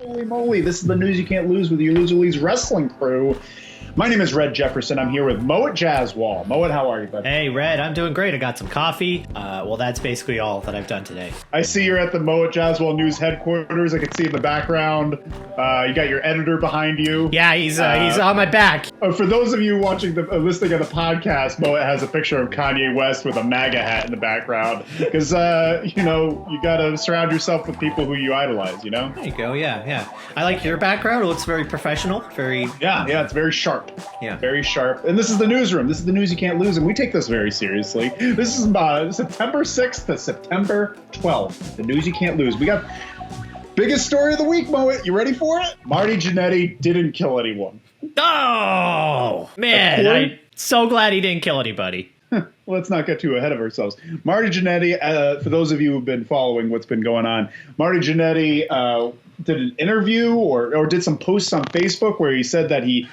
Holy moly, this is the news you can't lose with your Loser Leagues wrestling crew. My name is Red Jefferson. I'm here with Moet Jazzwall. Moet, how are you, buddy? Hey, Red, I'm doing great. I got some coffee. Well, that's basically all that I've done today. I see you're at the Moet Jazzwall News headquarters. I can see in the background. You got your editor behind you. Yeah, he's on my back. For those of you watching listening on the podcast, Moet has a picture of Kanye West with a MAGA hat in the background. Because, you got to surround yourself with people who you idolize, There you go, yeah. I like your background. It looks very professional. Yeah, it's very sharp. Yeah. Very sharp. And this is the newsroom. This is the news you can't lose, and we take this very seriously. This is September 6th to September 12th. The news you can't lose. We got biggest story of the week, Moet. You ready for it? Marty Janetty didn't kill anyone. Oh, man. I'm so glad he didn't kill anybody. Let's not get too ahead of ourselves. Marty Janetty, for those of you who've been following what's been going on, Marty Janetty did an interview or did some posts on Facebook where he said that he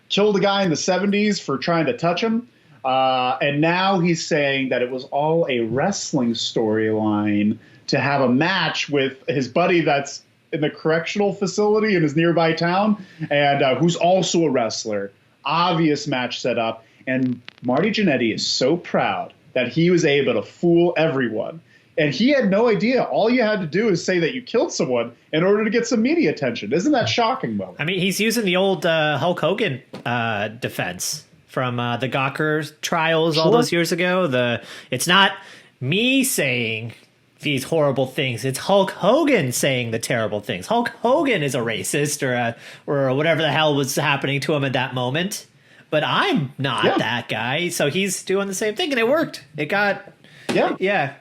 killed a guy in the 70s for trying to touch him. And now he's saying that it was all a wrestling storyline to have a match with his buddy that's in the correctional facility in his nearby town and who's also a wrestler. Obvious match set up. And Marty Janetty is so proud that he was able to fool everyone. And he had no idea. All you had to do is say that you killed someone in order to get some media attention. Isn't that shocking, Mo? I mean, he's using the old Hulk Hogan defense from the Gawker trials all those years ago. It's not me saying these horrible things. It's Hulk Hogan saying the terrible things. Hulk Hogan is a racist or whatever the hell was happening to him at that moment. But I'm not that guy. So he's doing the same thing, and it worked. It got It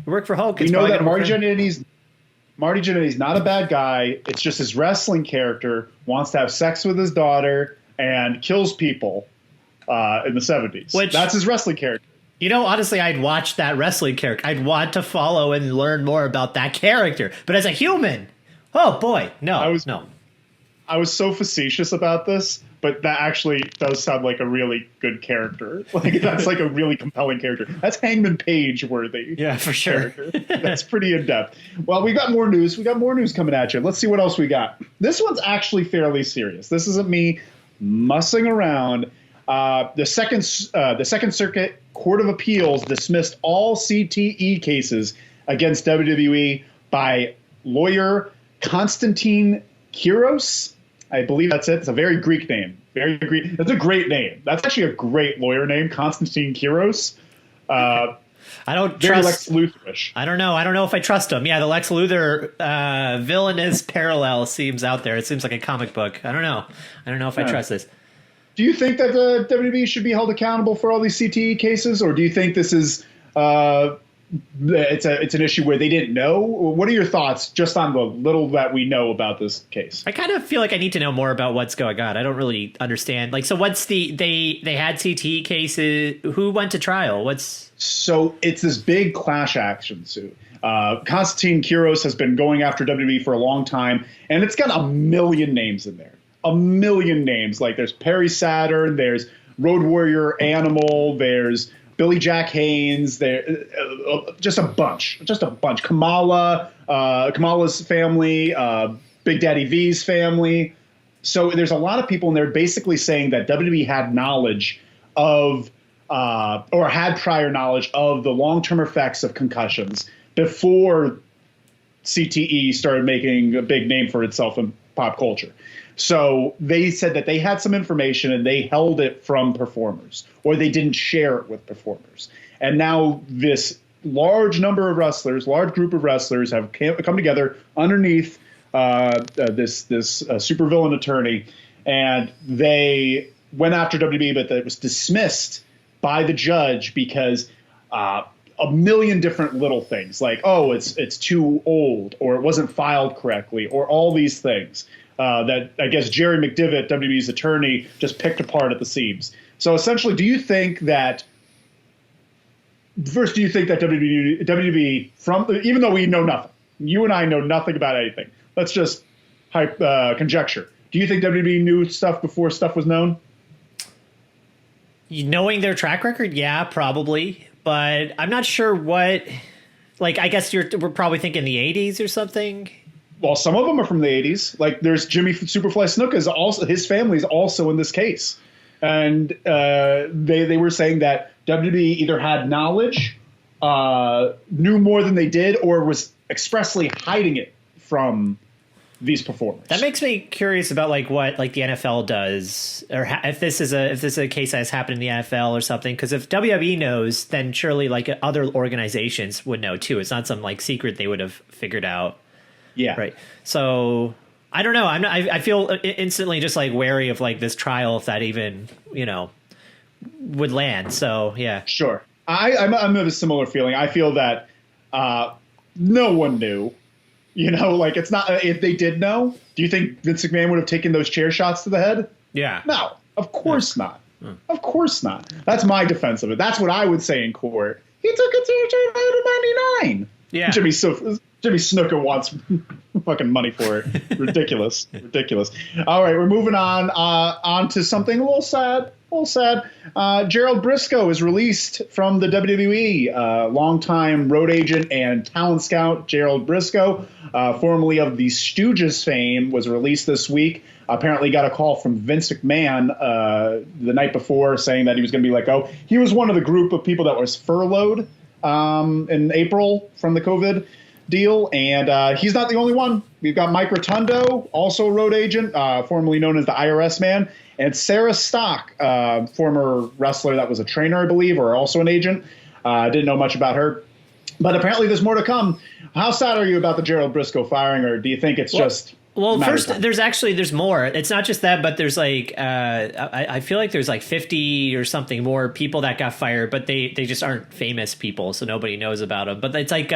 worked for Hulk. We know that Marty Jannetty's not a bad guy. It's just his wrestling character wants to have sex with his daughter and kills people in the 70s. That's his wrestling character. Honestly, I'd watch that wrestling character. I'd want to follow and learn more about that character. But as a human, oh boy, no. I was so facetious about this, but that actually does sound like a really good character. Like that's like a really compelling character. That's Hangman Page worthy. Yeah, for sure. That's pretty in depth. Well, we got more news. We got more news coming at you. Let's see what else we got. This one's actually fairly serious. This isn't me mussing around. The Second Circuit Court of Appeals dismissed all CTE cases against WWE by lawyer Konstantin Kiros. I believe that's it. It's a very Greek name. Very Greek. That's a great name. That's actually a great lawyer name, Konstantin Kiros. I don't very trust. Lex Luthor-ish. I don't know. I don't know if I trust him. Yeah, the Lex Luthor villainous parallel seems out there. It seems like a comic book. I don't know. I don't know if I trust this. Do you think that the WWE should be held accountable for all these CTE cases, or do you think this is it's an issue where they didn't know? What are your thoughts just on the little that we know about this case? I kind of feel like I need to know more about what's going on. I don't really understand. Like, so what's they had CTE cases? Who went to trial? So it's this big clash action suit. Konstantin Kiros has been going after WWE for a long time, and it's got a million names in there. A million names. Like there's Perry Saturn, there's Road Warrior Animal, there's Billy Jack Haynes, there, just a bunch. Kamala's family, Big Daddy V's family. So there's a lot of people in there basically saying that WWE had knowledge of, or had prior knowledge of the long-term effects of concussions before CTE started making a big name for itself in pop culture. So they said that they had some information and they held it from performers, or they didn't share it with performers. And now this large group of wrestlers have come together underneath this supervillain attorney, and they went after WWE, but it was dismissed by the judge because a million different little things like, oh, it's too old, or it wasn't filed correctly, or all these things. That I guess Jerry McDivitt, WWE's attorney, just picked apart at the seams. So essentially, do you think that WWE from, even though we know nothing, you and I know nothing about anything, let's just conjecture. Do you think WWE knew stuff before stuff was known? Knowing their track record, yeah, probably. But I'm not sure what, like, I guess we're probably thinking the 80s or something. Well, some of them are from the 80s. Like there's Jimmy Superfly Snuka is also, his family is also in this case. And they were saying that WWE either had knowledge, knew more than they did, or was expressly hiding it from these performers. That makes me curious about like what like the NFL does, or if this is a case that has happened in the NFL or something. Because if WWE knows, then surely like other organizations would know too. It's not some like secret they would have figured out. Yeah. Right. So I don't know. I feel instantly just like wary of like this trial, if that even would land. So yeah. Sure. I'm of a similar feeling. I feel that no one knew. Like it's not, if they did know, do you think Vince McMahon would have taken those chair shots to the head? Yeah. No, of course not. Of course not. That's my defense of it. That's what I would say in court. He took it to the 99. Yeah. Jimmy Snuka wants fucking money for it. Ridiculous. Ridiculous. All right, we're moving on to something a little sad. Gerald Briscoe is released from the WWE. Longtime road agent and talent scout Gerald Briscoe, formerly of the Stooges fame, was released this week. Apparently got a call from Vince McMahon the night before saying that he was going to be let go. He was one of the group of people that was furloughed in April from the COVID deal, and he's not the only one. We've got Mike Rotundo, also a road agent, formerly known as the IRS man, and Sarah Stock, former wrestler that was a trainer, I believe, or also an agent. Didn't know much about her, but apparently there's more to come. How sad are you about the Gerald Briscoe firing, or do you think it's just... Well, first, there's more. It's not just that, but there's like I feel like there's like 50 or something more people that got fired, but they just aren't famous people, so nobody knows about them. But it's like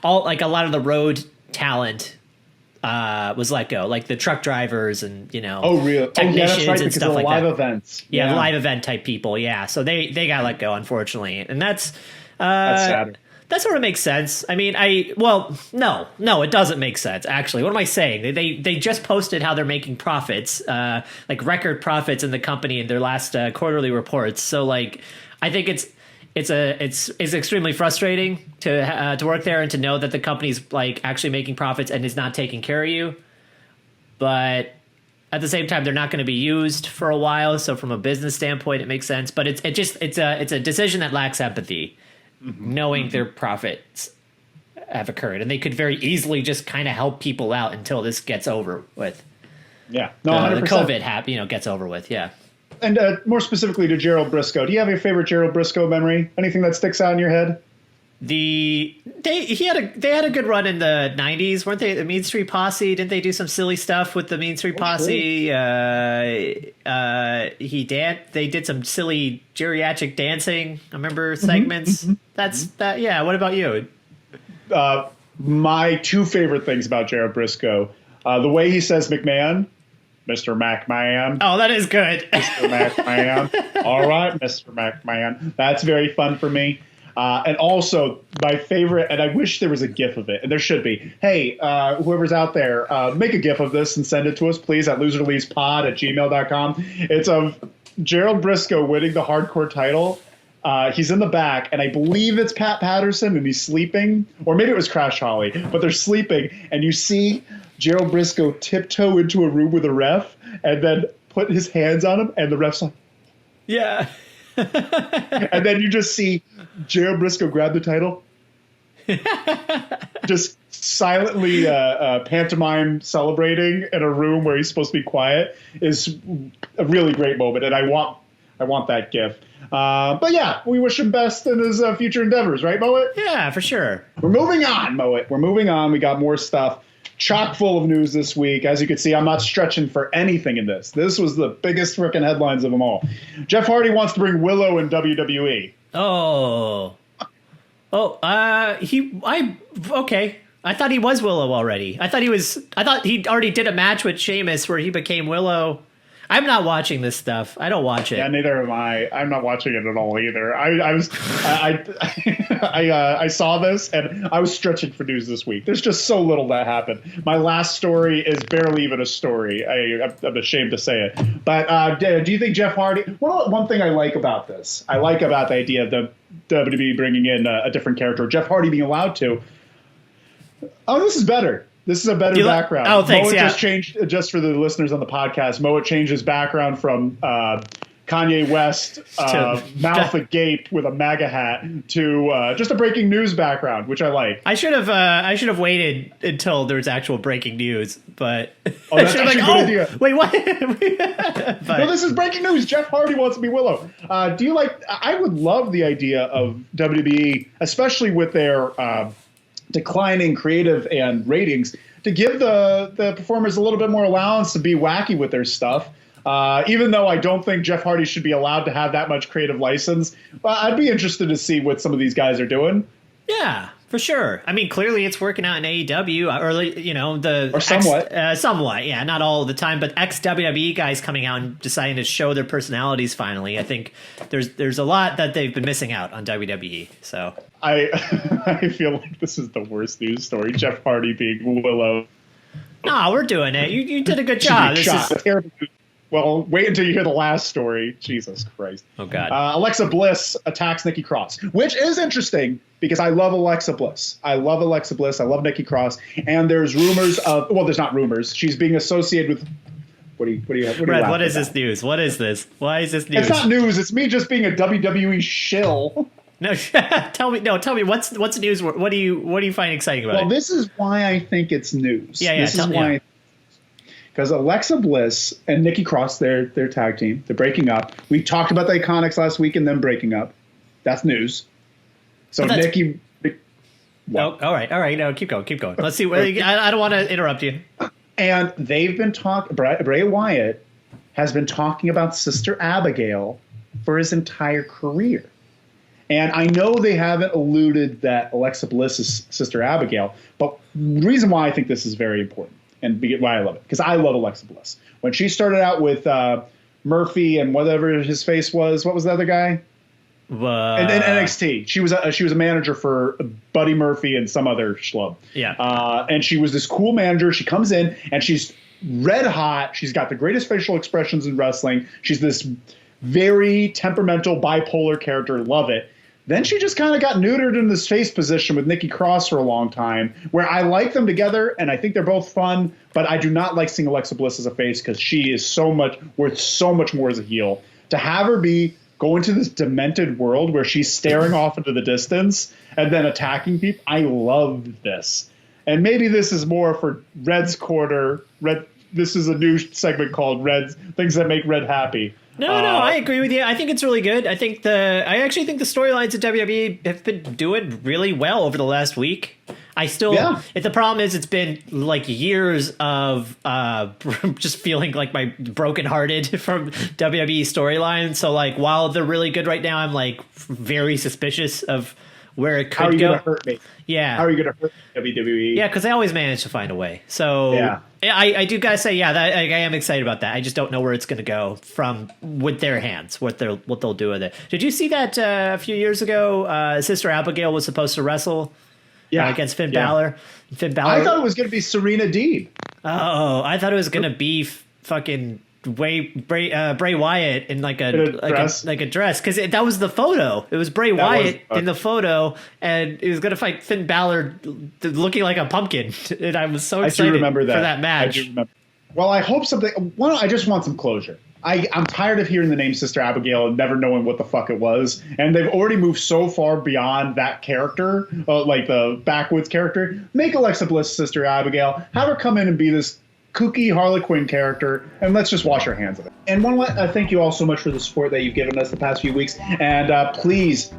all like a lot of the road talent was let go, like the truck drivers and technicians and stuff like live that. Events. Yeah, the live event type people. Yeah, so they got let go, unfortunately, and that's sad. That sort of makes sense. I mean, no, it doesn't make sense. Actually, what am I saying? They just posted how they're making profits, like record profits in the company in their last quarterly reports. So, like, I think it's extremely frustrating to work there and to know that the company's like actually making profits and is not taking care of you. But at the same time, they're not going to be used for a while. So, from a business standpoint, it makes sense. But it's a decision that lacks empathy. Knowing their profits have occurred, and they could very easily just kind of help people out until this gets over with. Yeah, no, the COVID gets over with. Yeah, and more specifically to Gerald Briscoe, do you have your favorite Gerald Briscoe memory? Anything that sticks out in your head? They had a good run in the 90s, weren't they? The Mean Street Posse, didn't they do some silly stuff with the Mean Street Posse? They did some silly geriatric dancing. I remember segments. That's that. Yeah. What about you? My two favorite things about Gerald Briscoe, the way he says McMahon, Mr. McMahon. Oh, that is good. Mr. McMahon. All right, Mr. McMahon. That's very fun for me. And also, my favorite, and I wish there was a GIF of it, and there should be. Hey, whoever's out there, make a GIF of this and send it to us, please, at loserleavespod@gmail.com. It's of Gerald Briscoe winning the hardcore title. He's in the back, and I believe it's Pat Patterson, and he's sleeping. Or maybe it was Crash Holly, but they're sleeping, and you see Gerald Briscoe tiptoe into a room with a ref, and then put his hands on him, and the ref's like... Yeah. And then you just see Gerald Briscoe grab the title, just silently pantomime celebrating in a room where he's supposed to be quiet is a really great moment, and I want that GIF. But yeah, we wish him best in his future endeavors, right, Moet? Yeah, for sure. We're moving on, Moet. We're moving on. We got more stuff. Chock full of news this week. As you can see, I'm not stretching for anything in this. This was the biggest freaking headlines of them all. Jeff Hardy wants to bring Willow in WWE. Okay. I thought he was Willow already. I thought he already did a match with Sheamus where he became Willow. I'm not watching this stuff. I don't watch it. Yeah, neither am I. I'm not watching it at all either. I saw this and I was stretching for news this week. There's just so little that happened. My last story is barely even a story. I'm ashamed to say it. But do you think Jeff Hardy? One thing I like about this, I like about the idea of the WWE bringing in a different character, Jeff Hardy being allowed to. Oh, this is better. This is a better background. Oh, thanks. Moet just changed, just for the listeners on the podcast, Moet changed his background from Kanye West, mouth agape with a MAGA hat, to just a breaking news background, which I like. I should have waited until there's actual breaking news, but that's actually a good idea. Wait, what? No, this is breaking news. Jeff Hardy wants to be Willow. Do you like? I would love the idea of WWE, especially with their declining creative and ratings, to give the performers a little bit more allowance to be wacky with their stuff. Even though I don't think Jeff Hardy should be allowed to have that much creative license, I'd be interested to see what some of these guys are doing. Yeah, for sure. I mean, clearly it's working out in AEW, or somewhat. Somewhat, yeah, not all the time, but ex-WWE guys coming out and deciding to show their personalities finally. I think there's a lot that they've been missing out on WWE. So I feel like this is the worst news story. Jeff Hardy being Willow. No, we're doing it. You did a good job. This is terrible. Well, wait until you hear the last story. Jesus Christ. Oh, God. Alexa Bliss attacks Nikki Cross, which is interesting because I love Alexa Bliss. I love Alexa Bliss. I love Nikki Cross. And there's rumors of, well, there's not rumors. She's being associated with, what do you have? Red, what is this news? What is this? Why is this news? It's not news. It's me just being a WWE shill. No, tell me what's news? What do you find exciting about it? Well, this is why I think it's news. Yeah, this is why. Because Alexa Bliss and Nikki Cross, their tag team, they're breaking up. We talked about the Iconics last week and them breaking up. That's news. So Nikki. Oh, all right. No, keep going. Let's see. I don't want to interrupt you. And they've been talking. Bray Wyatt has been talking about Sister Abigail for his entire career. And I know they haven't alluded that Alexa Bliss is Sister Abigail, but the reason why I think this is very important and why I love it, because I love Alexa Bliss. When she started out with Murphy and whatever his face was, what was the other guy? In NXT, she was a manager for Buddy Murphy and some other schlub. Yeah. And she was this cool manager. She comes in and she's red hot. She's got the greatest facial expressions in wrestling. She's this very temperamental, bipolar character. Love it. Then she just kind of got neutered in this face position with Nikki Cross for a long time, where I like them together and I think they're both fun, but I do not like seeing Alexa Bliss as a face because she is worth so much more as a heel. To have her go into this demented world where she's staring off into the distance and then attacking people, I love this. And maybe this is more for Red's Corner. This is a new segment called Red's Things That Make Red Happy. No, I agree with you. I think it's really good. I actually think the storylines at WWE have been doing really well over the last week. The problem is it's been like years of just feeling like my brokenhearted from WWE storylines. So like while they're really good right now, I'm like very suspicious of where it could go. How are you going to hurt me? Yeah. How are you going to hurt WWE? Yeah, because they always manage to find a way. So yeah. I do gotta say, I am excited about that. I just don't know where it's going to go with their hands, what they'll do with it. Did you see that a few years ago? Sister Abigail was supposed to wrestle against Finn Balor. I thought it was going to be Serena Deeb. Oh, I thought it was going to be fucking Bray Wyatt in like a dress, because that was the photo. It was Bray Wyatt in the photo, and he was going to fight Finn Balor looking like a pumpkin. And I was so excited for that match. I do remember. Well, I hope something. Well, I just want some closure. I'm tired of hearing the name Sister Abigail and never knowing what the fuck it was. And they've already moved so far beyond that character, like the backwoods character. Make Alexa Bliss Sister Abigail. Have her come in and be this kooky Harley Quinn character, and let's just wash our hands of it. And thank you all so much for the support that you've given us the past few weeks. And please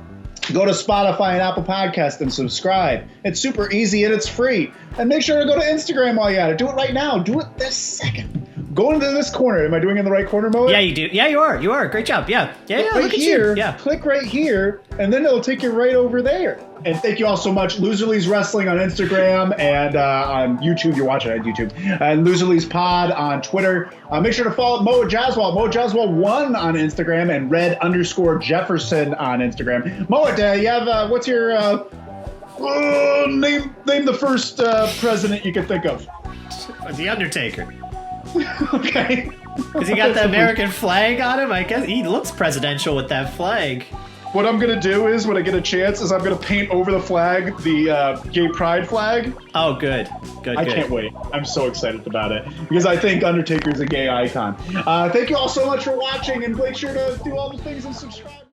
go to Spotify and Apple Podcasts and subscribe. It's super easy and it's free. And make sure to go to Instagram while you're at it. Do it right now. Do it this second. Go into this corner. Am I doing it in the right corner mode? Yeah, you do. Yeah, you are. You are. Great job. Yeah. Right look here. At you. Yeah. Click right here, and then it'll take you right over there. And thank you all so much. Loserly's Wrestling on Instagram and on YouTube. You're watching it on YouTube. And Loserly's Pod on Twitter. Make sure to follow Mo Jaswal. Mo Jaswal1 on Instagram and Red_Jefferson on Instagram. Mo, you have what's your name the first president you can think of? The Undertaker. Okay. Because he got the American flag on him. I guess he looks presidential with that flag. what I'm gonna do is, when I get a chance, is I'm gonna paint over the flag the gay pride flag. Oh, good. I can't wait. I'm so excited about it because I think Undertaker's a gay icon. Thank you all so much for watching, and make sure to do all the things and subscribe.